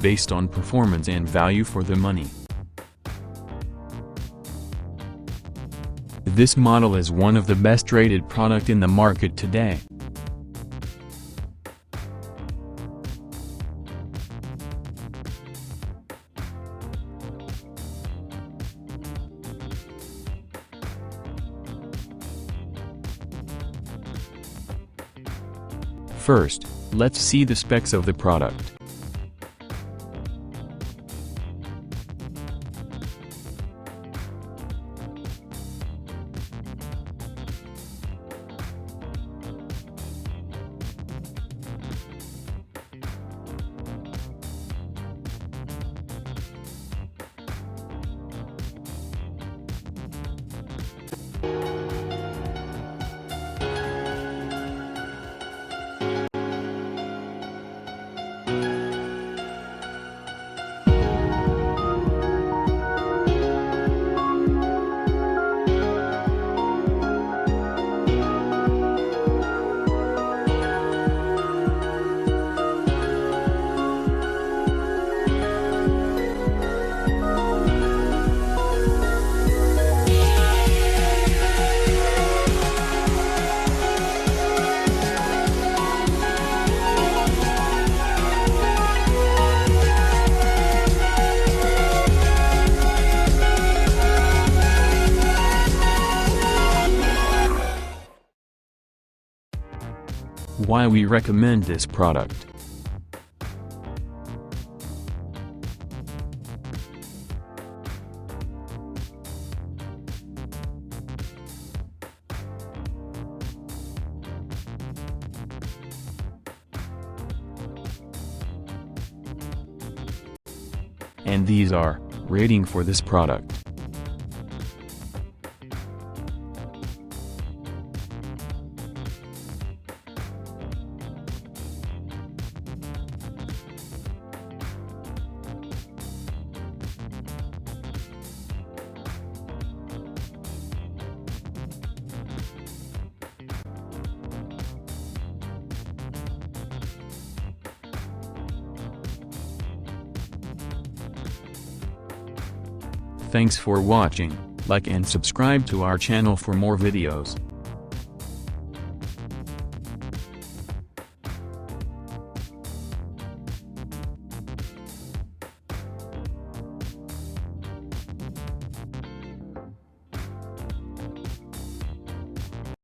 based on performance and value for the money. This model is one of the best rated product in the market today. First, let's see the specs of the product. Why we recommend this product. And these are rating for this product. Thanks for watching. Like and subscribe to our channel for more videos.